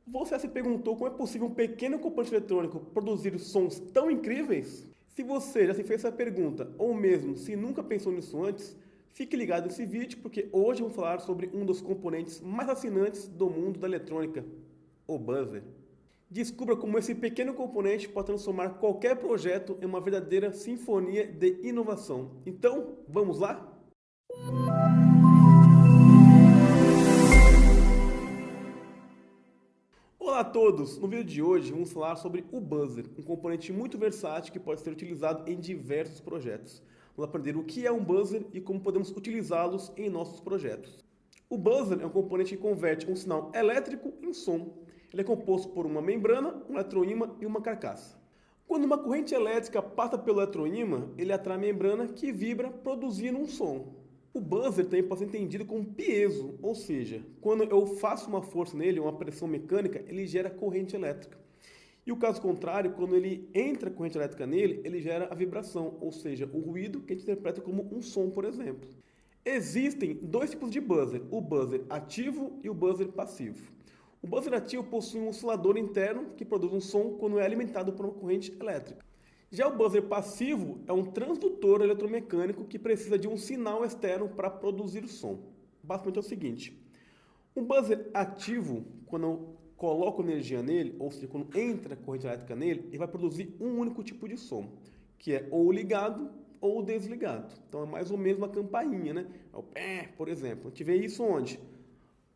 Você já se perguntou como é possível um pequeno componente eletrônico produzir sons tão incríveis? Se você já se fez essa pergunta, ou mesmo se nunca pensou nisso antes, fique ligado nesse vídeo porque hoje vamos falar sobre um dos componentes mais fascinantes do mundo da eletrônica, o buzzer. Descubra como esse pequeno componente pode transformar qualquer projeto em uma verdadeira sinfonia de inovação. Então, vamos lá? Olá a todos! No vídeo de hoje vamos falar sobre o buzzer, um componente muito versátil que pode ser utilizado em diversos projetos. Vamos aprender o que é um buzzer e como podemos utilizá-los em nossos projetos. O buzzer é um componente que converte um sinal elétrico em som. Ele é composto por uma membrana, um eletroímã e uma carcaça. Quando uma corrente elétrica passa pelo eletroímã, ele atrai a membrana que vibra, produzindo um som. O buzzer também pode ser entendido como piezo, ou seja, quando eu faço uma força nele, uma pressão mecânica, ele gera corrente elétrica. E o caso contrário, quando ele entra corrente elétrica nele, ele gera a vibração, ou seja, o ruído que a gente interpreta como um som, por exemplo. Existem dois tipos de buzzer, o buzzer ativo e o buzzer passivo. O buzzer ativo possui um oscilador interno que produz um som quando é alimentado por uma corrente elétrica. Já o buzzer passivo é um transdutor eletromecânico que precisa de um sinal externo para produzir o som. Basicamente é o seguinte: um buzzer ativo, quando eu coloco energia nele, ou seja, quando entra corrente elétrica nele, ele vai produzir um único tipo de som, que é ou ligado ou desligado. Então é mais ou menos uma campainha, né? É o pé, por exemplo. A gente vê isso onde?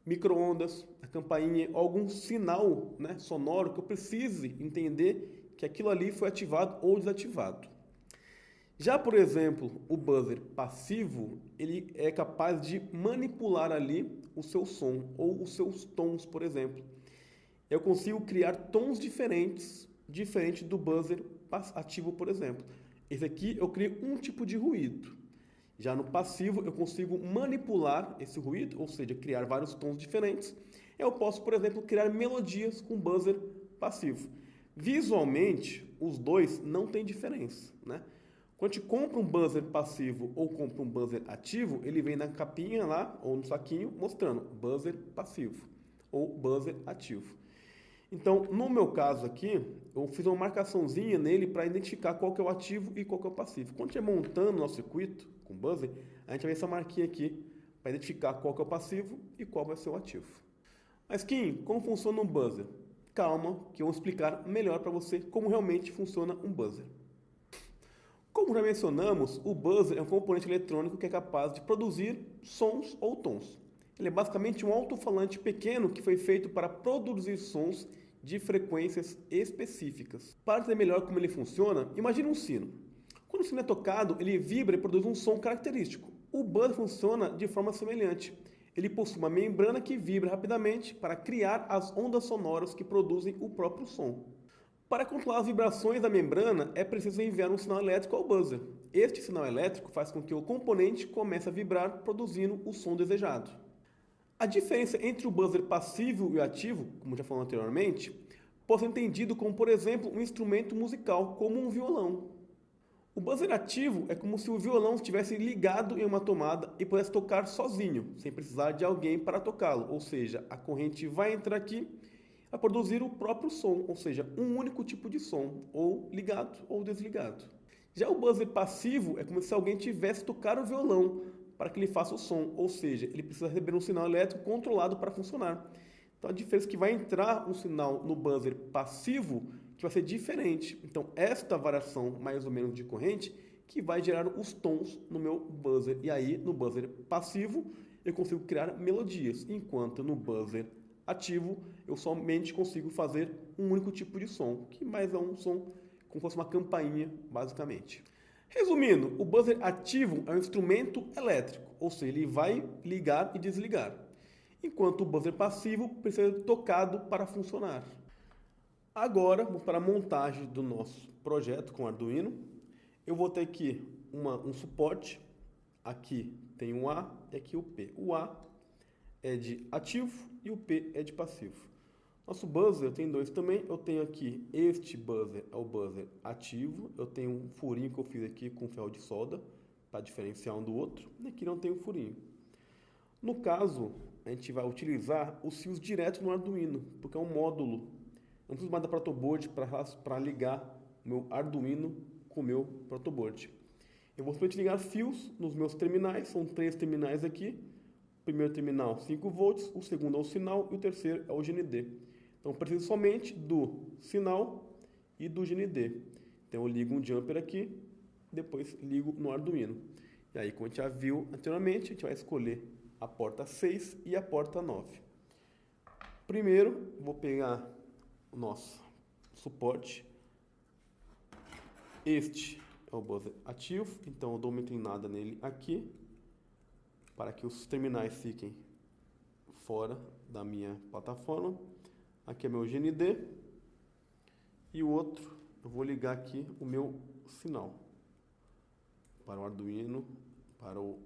Micro-ondas, a campainha, algum sinal, né, sonoro que eu precise entender que aquilo ali foi ativado ou desativado. Já, por exemplo, o buzzer passivo, ele é capaz de manipular ali o seu som ou os seus tons, por exemplo. Eu consigo criar tons diferentes, diferente do buzzer ativo, por exemplo. Esse aqui eu crio um tipo de ruído. Já no passivo, eu consigo manipular esse ruído, ou seja, criar vários tons diferentes. Eu posso, por exemplo, criar melodias com buzzer passivo. Visualmente, os dois não têm diferença, né? Quando a gente compra um buzzer passivo ou compra um buzzer ativo, ele vem na capinha lá, ou no saquinho, mostrando buzzer passivo ou buzzer ativo. Então, no meu caso aqui, eu fiz uma marcaçãozinha nele para identificar qual que é o ativo e qual que é o passivo. Quando a gente vai montando o nosso circuito com buzzer, a gente vai ver essa marquinha aqui para identificar qual que é o passivo e qual vai ser o ativo. Mas Kim, como funciona um buzzer? Calma, que eu vou explicar melhor para você como realmente funciona um buzzer. Como já mencionamos, o buzzer é um componente eletrônico que é capaz de produzir sons ou tons. Ele é basicamente um alto-falante pequeno que foi feito para produzir sons de frequências específicas. Para entender melhor como ele funciona, imagine um sino. Quando o sino é tocado, ele vibra e produz um som característico. O buzzer funciona de forma semelhante. Ele possui uma membrana que vibra rapidamente para criar as ondas sonoras que produzem o próprio som. Para controlar as vibrações da membrana, é preciso enviar um sinal elétrico ao buzzer. Este sinal elétrico faz com que o componente comece a vibrar, produzindo o som desejado. A diferença entre o buzzer passivo e o ativo, como já falamos anteriormente, pode ser entendido como, por exemplo, um instrumento musical, como um violão. O buzzer ativo é como se o violão estivesse ligado em uma tomada e pudesse tocar sozinho, sem precisar de alguém para tocá-lo. Ou seja, a corrente vai entrar aqui a produzir o próprio som, ou seja, um único tipo de som, ou ligado ou desligado. Já o buzzer passivo é como se alguém tivesse tocar o violão para que ele faça o som, ou seja, ele precisa receber um sinal elétrico controlado para funcionar. Então a diferença é que vai entrar um sinal no buzzer passivo que vai ser diferente. Então esta variação mais ou menos de corrente que vai gerar os tons no meu buzzer. E aí no buzzer passivo eu consigo criar melodias, enquanto no buzzer ativo eu somente consigo fazer um único tipo de som, que mais é um som como se fosse uma campainha, basicamente. Resumindo, o buzzer ativo é um instrumento elétrico, ou seja, ele vai ligar e desligar, enquanto o buzzer passivo precisa ser tocado para funcionar. Agora, vamos para a montagem do nosso projeto com Arduino. Eu vou ter aqui um suporte, aqui tem um A e aqui o P. O A é de ativo e o P é de passivo. Nosso buzzer tem dois também. Eu tenho aqui este buzzer, é o buzzer ativo. Eu tenho um furinho que eu fiz aqui com ferro de solda para diferenciar um do outro. E aqui não tem um furinho. No caso a gente vai utilizar os fios direto no Arduino, porque é um módulo. Eu não preciso mais da protoboard para ligar o meu Arduino com o meu protoboard. Eu vou simplesmente ligar fios nos meus terminais, são 3 terminais aqui. O primeiro terminal 5 volts, o segundo é o sinal e o terceiro é o GND. Então eu preciso somente do sinal e do GND. Então eu ligo um jumper aqui, depois ligo no Arduino. E aí, como a gente já viu anteriormente, a gente vai escolher a porta 6 e a porta 9. Primeiro, vou pegar o nosso suporte. Este é o buzzer ativo, então eu dou uma inclinada nele aqui, para que os terminais fiquem fora da minha plataforma. Aqui é meu GND. E o outro, eu vou ligar aqui o meu sinal para o Arduino, para o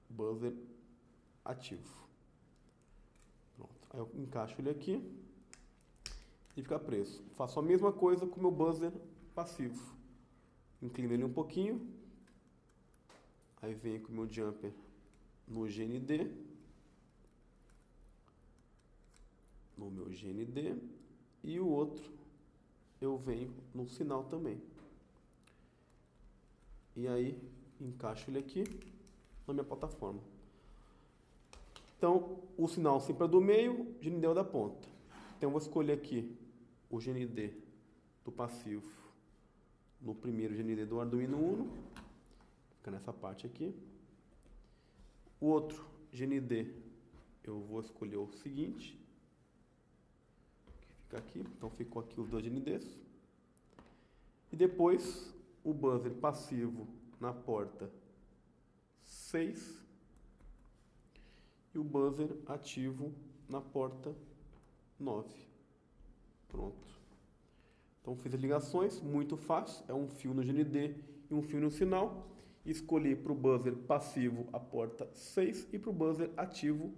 buzzer ativo. Pronto. Aí eu encaixo ele aqui e fica preso. Faço a mesma coisa com o meu buzzer passivo. Inclino ele um pouquinho. Aí venho com o meu jumper no GND. No meu GND. E o outro eu venho no sinal também. E aí encaixo ele aqui na minha plataforma. Então, o sinal sempre é do meio, o GND é o da ponta. Então, eu vou escolher aqui o GND do passivo no primeiro GND do Arduino Uno. Fica nessa parte aqui. O outro GND, eu vou escolher o seguinte. Que fica aqui. Então, ficou aqui os dois GNDs. E depois, o buzzer passivo na porta 6 e o buzzer ativo na porta 9. Pronto. Então fiz as ligações, muito fácil, é um fio no GND e um fio no sinal. Escolhi para o buzzer passivo a porta 6 e para o buzzer ativo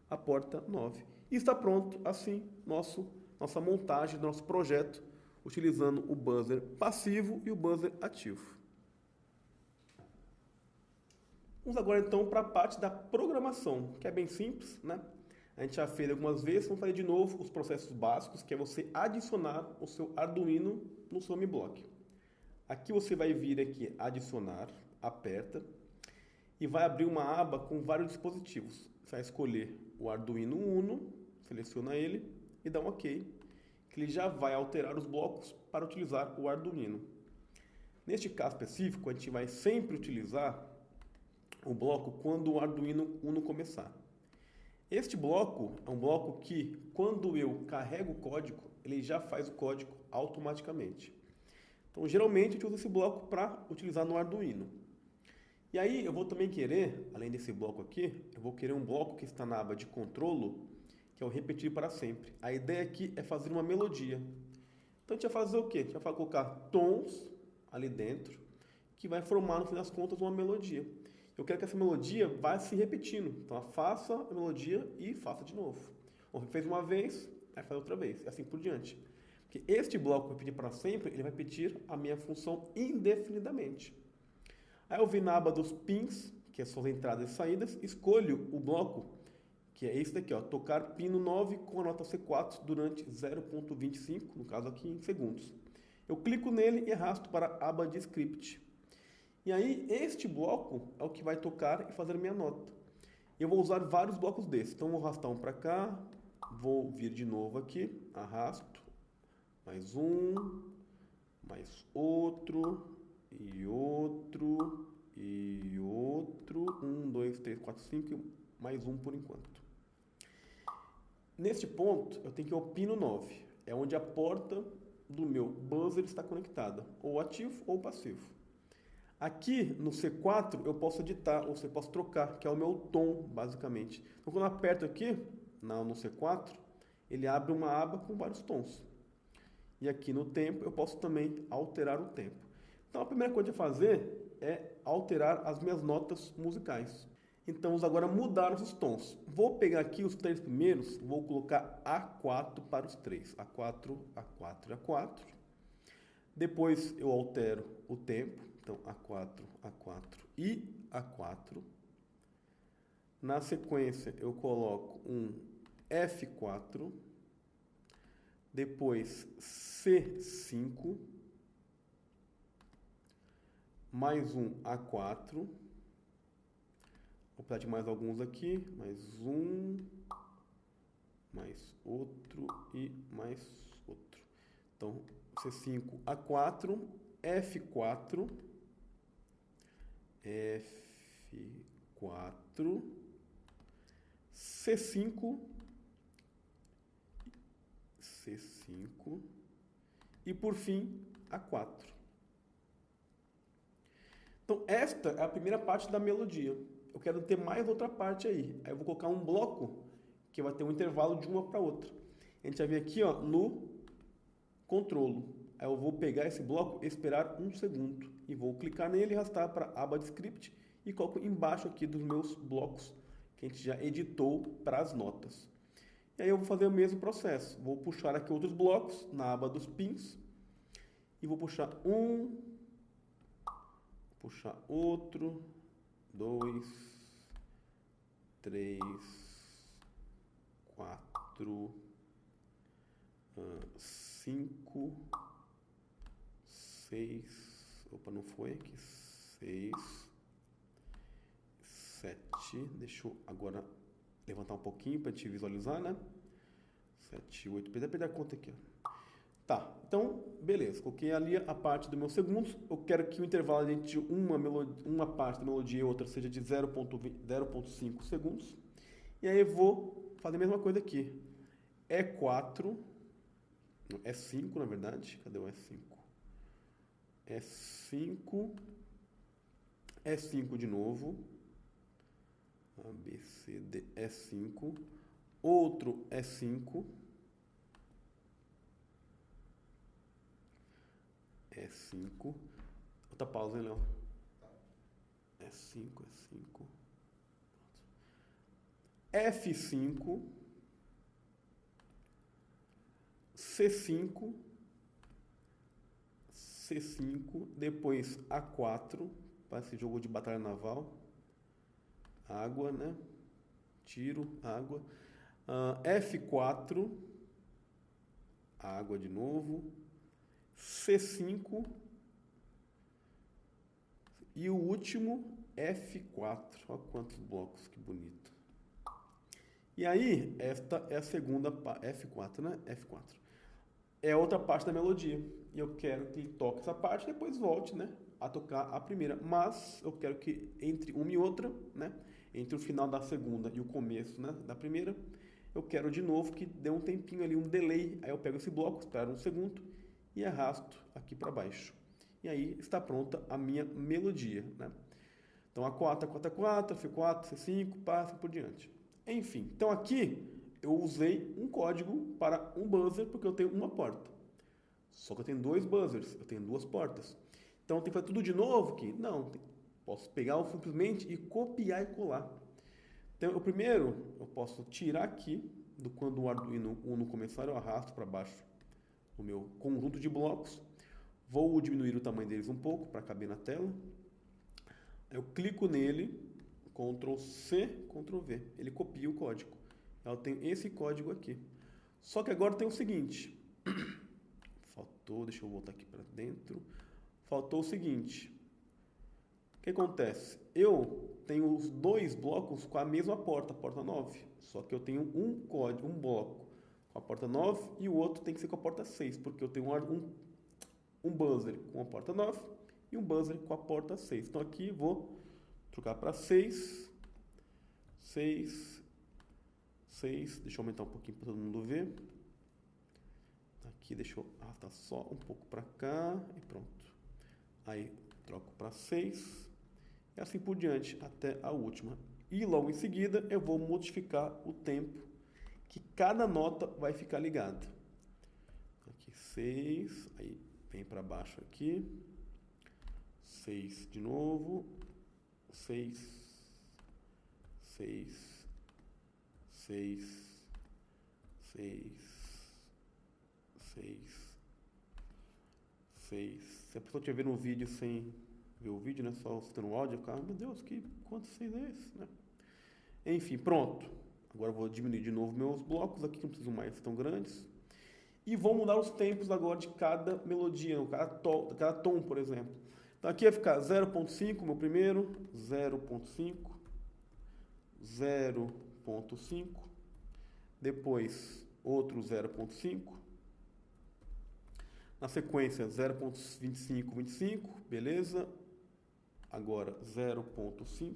a porta 9. E está pronto, assim, nossa montagem do nosso projeto, utilizando o buzzer passivo e o buzzer ativo. Vamos agora então para a parte da programação, que é bem simples, né? A gente já fez algumas vezes, vamos fazer de novo os processos básicos, que é você adicionar o seu Arduino no seu MBlock. Aqui você vai vir aqui, adicionar, aperta, e vai abrir uma aba com vários dispositivos. Você vai escolher o Arduino Uno, seleciona ele e dá um OK, que ele já vai alterar os blocos para utilizar o Arduino. Neste caso específico, a gente vai sempre utilizar o bloco quando o Arduino Uno começar. Este bloco é um bloco que, quando eu carrego o código, ele já faz o código automaticamente. Então, geralmente, eu utilizo esse bloco para utilizar no Arduino. E aí, eu vou também querer, além desse bloco aqui, eu vou querer um bloco que está na aba de controlo, que é o repetir para sempre. A ideia aqui é fazer uma melodia. Então, a gente vai fazer o quê? A gente vai colocar tons ali dentro, que vai formar, no fim das contas, uma melodia. Eu quero que essa melodia vá se repetindo. Então, faça a melodia e faça de novo. Bom, fez uma vez, aí faz outra vez, e assim por diante. Porque este bloco repetir para sempre, ele vai repetir a minha função indefinidamente. Aí eu vim na aba dos pins, que são as entradas e saídas, escolho o bloco, que é esse daqui, ó, tocar pino 9 com a nota C4 durante 0.25, no caso aqui em segundos. Eu clico nele e arrasto para a aba de script. E aí, este bloco é o que vai tocar e fazer a minha nota. Eu vou usar vários blocos desses. Então, eu vou arrastar um para cá, vou vir de novo aqui, arrasto, mais um, mais outro, e outro, e outro, 1, 2, 3, 4, 5, mais um por enquanto. Neste ponto, eu tenho que ir ao pino 9, é onde a porta do meu buzzer está conectada, ou ativo ou passivo. Aqui no C4 eu posso editar, ou você posso trocar, que é o meu tom, basicamente. Então quando eu aperto aqui, no C4, ele abre uma aba com vários tons. E aqui no tempo eu posso também alterar o tempo. Então a primeira coisa a fazer é alterar as minhas notas musicais. Então vamos agora mudar os tons. Vou pegar aqui os 3 primeiros, vou colocar A4 para os 3. A4, A4 e A4. Depois eu altero o tempo. Então, A4, A4 e A4. Na sequência, eu coloco um F4, depois C5, mais um A4, vou precisar de mais alguns aqui, mais um, mais outro e mais outro. Então, C5, A4, F4, F4, C5, C5 e, por fim, A4. Então, esta é a primeira parte da melodia. Eu quero ter mais outra parte aí. Aí eu vou colocar um bloco que vai ter um intervalo de uma para outra. A gente vai vir aqui, ó, no controlo. Aí eu vou pegar esse bloco, esperar um segundo e vou clicar nele e arrastar para a aba de script e coloco embaixo aqui dos meus blocos que a gente já editou para as notas. E aí eu vou fazer o mesmo processo. Vou puxar aqui outros blocos na aba dos pins e vou puxar um, puxar outro, 2, 3, 4, 5, 6, opa, não foi aqui, 6, 7, deixa eu agora levantar um pouquinho para a gente visualizar, né? 7, 8, perder a conta aqui, ó. Tá, então, beleza, coloquei ali a parte dos meus segundos, eu quero que o intervalo entre uma parte da melodia e outra seja de 0,5 segundos, e aí eu vou fazer a mesma coisa aqui, E4, E5 na verdade, cadê o E5? E5, E5 de novo, A, B, C, D, E5, outro E5, E5, outra pausa, hein, Léo? E5, E5, F5, C5, C5, depois A4, para esse jogo de batalha naval, água, né? Tiro, água, F4, água de novo, C5 e o último F4. Olha quantos blocos, que bonito. E aí, esta é a segunda F4, né? F4. É outra parte da melodia. E eu quero que ele toque essa parte e depois volte, né, a tocar a primeira. Mas eu quero que entre uma e outra, né, entre o final da segunda e o começo, né, da primeira, eu quero de novo que dê um tempinho ali, um delay. Aí eu pego esse bloco, espero um segundo e arrasto aqui para baixo. E aí está pronta a minha melodia, né? Então A4, A4, A4, F4, C5, passa por diante. Enfim, então aqui eu usei um código para um buzzer porque eu tenho uma porta. Só que eu tenho dois buzzers, eu tenho duas portas. Então eu tenho que fazer tudo de novo aqui? Não, posso pegar simplesmente e copiar e colar. Então o primeiro eu posso tirar aqui, quando o Arduino Uno começar eu arrasto para baixo o meu conjunto de blocos. Vou diminuir o tamanho deles um pouco para caber na tela. Eu clico nele, Ctrl C, Ctrl V. Ele copia o código. Eu tenho esse código aqui. Só que agora tem o seguinte. Faltou, deixa eu voltar aqui para dentro. Faltou o seguinte. O que acontece? Eu tenho os dois blocos com a mesma porta, a porta 9. Só que eu tenho um código, um bloco com a porta 9 e o outro tem que ser com a porta 6, porque eu tenho um buzzer com a porta 9 e um buzzer com a porta 6. Então aqui vou trocar para 6, 6, 6. Deixa eu aumentar um pouquinho para todo mundo ver. Aqui deixa eu arrastar só um pouco para cá e pronto. Aí troco para 6 e assim por diante até a última. E logo em seguida eu vou modificar o tempo que cada nota vai ficar ligada. Aqui 6, aí vem para baixo aqui, 6 de novo, 6, 6, 6, 6, 6, 6. Se a pessoa estiver vendo um vídeo sem ver o vídeo, né, só escutando o áudio, eu fico, meu Deus, quantos 6 é esse, né? Enfim, pronto. Agora eu vou diminuir de novo meus blocos aqui, que não precisam mais tão grandes. E vou mudar os tempos agora de cada melodia, cada tom, por exemplo. Então aqui vai ficar 0.5, meu primeiro, 0.5, 0.5, depois outro 0.5, na sequência 0.25, 25, beleza? Agora 0.5,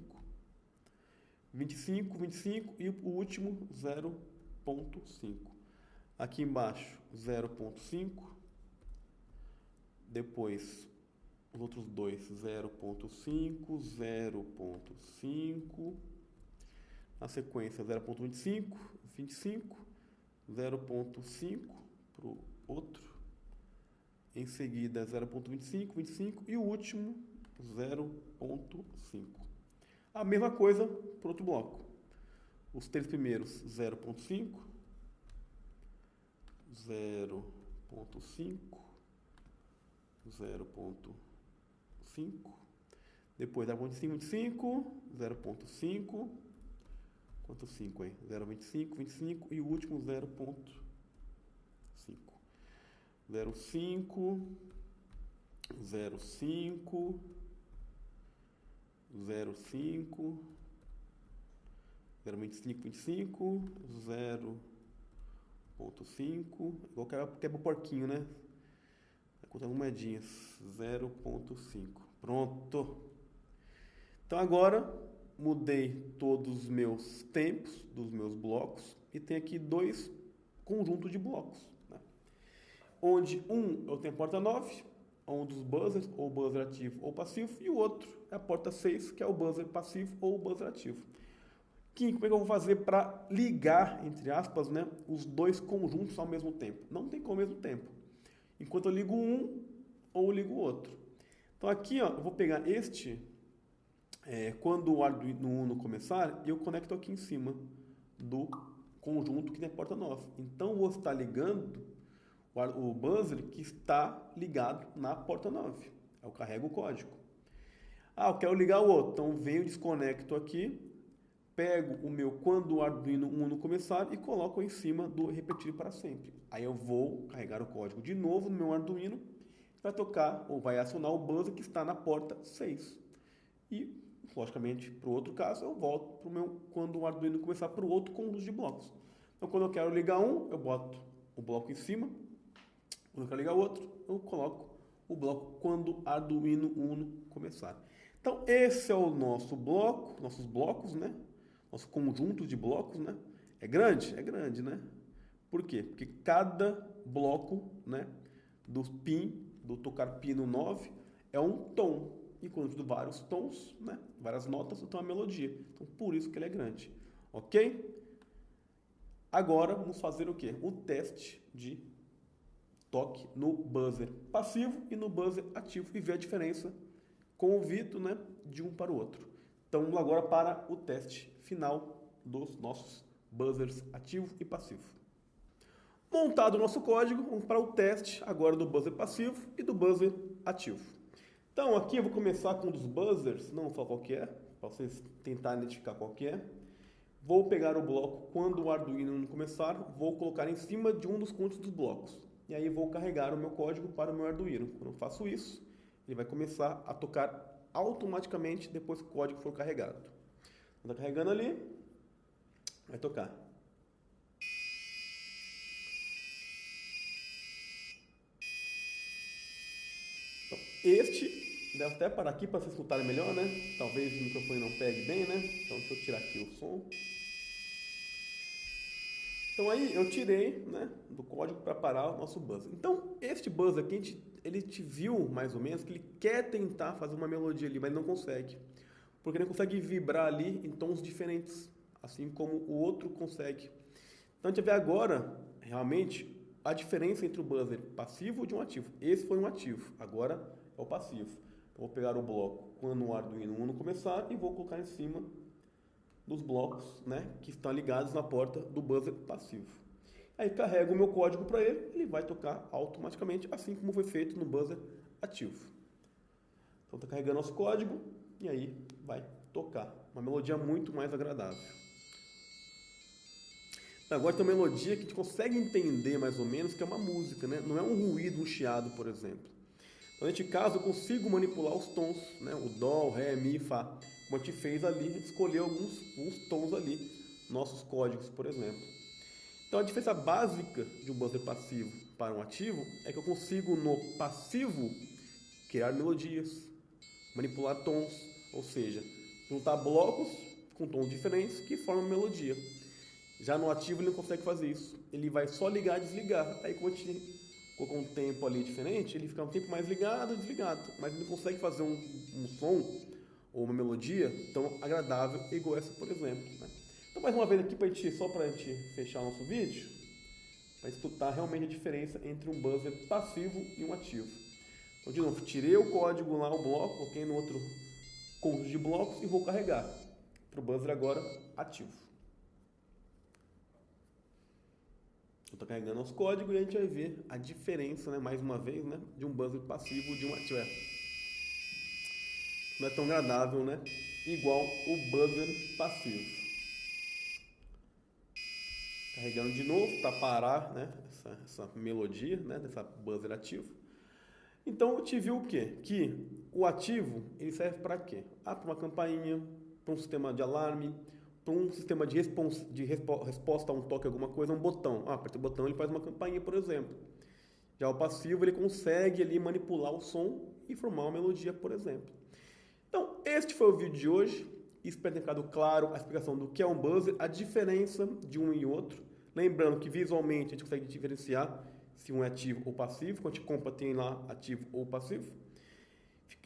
25, 25 e o último 0.5. Aqui embaixo 0.5, depois os outros dois 0.5, 0.5, na sequência 0.25, 25, 0.5 para o outro, em seguida 0.25, 25 e o último 0.5. A mesma coisa para o outro bloco. Os três primeiros 0.5, 0.5, 0.5, depois 0.25, 25, 0.5, quanto 5 aí? 0.25, 25 e o último 0.5. 0.5, 0.5, 0.5, 0.25, 25, 0.5, igual quebra o porquinho, né? Vai contando moedinhas, 0.5. Pronto. Então agora mudei todos os meus tempos dos meus blocos e tem aqui dois conjuntos de blocos, né? Onde um eu tenho a porta 9, um dos buzzers, ou buzzer ativo ou passivo, e o outro é a porta 6, que é o buzzer passivo ou buzzer ativo. Como é que eu vou fazer para ligar, entre aspas, né, os dois conjuntos ao mesmo tempo? Não tem como ao mesmo tempo. Enquanto eu ligo um ou ligo o outro. Então aqui, ó, eu vou pegar este, quando o Arduino Uno começar, eu conecto aqui em cima do conjunto que tem a porta 9. Então eu vou estar ligando o buzzer que está ligado na porta 9. Eu carrego o código. Ah, eu quero ligar o outro. Então venho, desconecto aqui, pego o meu quando o Arduino Uno começar e coloco em cima do repetir para sempre. Aí eu vou carregar o código de novo no meu Arduino, vai tocar ou vai acionar o buzzer que está na porta 6. E, logicamente, para o outro caso, eu volto para o meu quando o Arduino começar para o outro conjunto de blocos. Então, quando eu quero ligar um, eu boto o bloco em cima. Quando eu quero ligar o outro, eu coloco o bloco quando o Arduino Uno começar. Então, esse é o nosso bloco, nossos blocos, né? Nosso conjunto de blocos, né? É grande? É grande, né? Por quê? Porque cada bloco, né, do tocar pino 9 é um tom. E quando eu vários tons, né, várias notas, então é uma melodia. Então, por isso que ele é grande. Ok? Agora, vamos fazer o quê? O teste de toque no buzzer passivo e no buzzer ativo e ver a diferença com o ouvido, né, de um para o outro. Então, vamos agora para o teste final dos nossos buzzers ativo e passivo. Montado o nosso código, vamos para o teste agora do buzzer passivo e do buzzer ativo. Então, aqui eu vou começar com um dos buzzers, não vou falar qual que é, para vocês tentarem identificar qual que é. Vou pegar o bloco quando o Arduino começar, vou colocar em cima de um dos conjuntos dos blocos. E aí vou carregar o meu código para o meu Arduino. Quando eu faço isso, ele vai começar a tocar automaticamente depois que o código for carregado. Está carregando ali, vai tocar. Então, este, deve até parar aqui para vocês escutarem melhor, né? Talvez o microfone não pegue bem, né? Então deixa eu tirar aqui o som. Então aí eu tirei, né, do código para parar o nosso buzzer. Então este buzzer aqui, ele te viu mais ou menos que ele quer tentar fazer uma melodia ali, mas ele não consegue. Porque ele não consegue vibrar ali em tons diferentes, assim como o outro consegue. Então a gente vai ver agora, realmente, a diferença entre o buzzer passivo e de um ativo. Esse foi um ativo, agora é o passivo. Então, vou pegar o bloco quando o Arduino Uno começar e vou colocar em cima dos blocos, né, que estão ligados na porta do buzzer passivo. Aí carrego o meu código para ele, ele vai tocar automaticamente, assim como foi feito no buzzer ativo. Então está carregando nosso código e aí vai tocar. Uma melodia muito mais agradável. Agora tem uma melodia que a gente consegue entender mais ou menos que é uma música, né? Não é um ruído, um chiado, por exemplo. Então, neste caso, eu consigo manipular os tons, né? O dó, o ré, mi, fá. Como a gente fez ali, a gente escolheu alguns tons ali, nossos códigos, por exemplo. Então, a diferença básica de um buzzer passivo para um ativo é que eu consigo, no passivo, criar melodias, manipular tons, ou seja, juntar blocos com tons diferentes que formam uma melodia. Já no ativo ele não consegue fazer isso. Ele vai só ligar e desligar. Aí quando a gente colocou um tempo ali diferente, ele fica um tempo mais ligado e desligado. Mas ele não consegue fazer um som ou uma melodia tão agradável igual essa, por exemplo. Né? Então mais uma vez aqui só para a gente fechar o nosso vídeo, para escutar realmente a diferença entre um buzzer passivo e um ativo. Então de novo, tirei o código lá, o bloco, coloquei no outro conjunto de blocos e vou carregar para o buzzer agora ativo. Estou carregando os códigos e a gente vai ver a diferença, né, mais uma vez, né, de um buzzer passivo e de um ativo. Não é tão agradável, né? Igual o buzzer passivo. Carregando de novo para parar, né, essa melodia, né, dessa buzzer ativo. Então eu tive o quê? Que o ativo ele serve para quê? Para uma campainha, para um sistema de alarme, para um sistema de resposta a um toque, alguma coisa, um botão. Aperta o botão, ele faz uma campainha, por exemplo. Já o passivo, ele consegue ali manipular o som e formar uma melodia, por exemplo. Então, este foi o vídeo de hoje. Espero ter ficado claro a explicação do que é um buzzer, a diferença de um e outro. Lembrando que visualmente a gente consegue diferenciar se um é ativo ou passivo. Quando a gente compra, tem lá ativo ou passivo.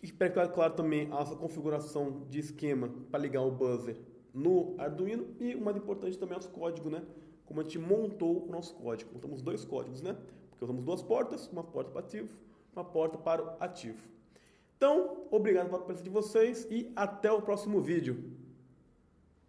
Espero ter ficado claro também a nossa configuração de esquema para ligar o buzzer no Arduino e o mais importante também é os códigos, né? Como a gente montou o nosso código. Montamos dois códigos, né? Porque usamos duas portas, uma porta para ativo, uma porta para o ativo. Então, obrigado pela presença de vocês e até o próximo vídeo.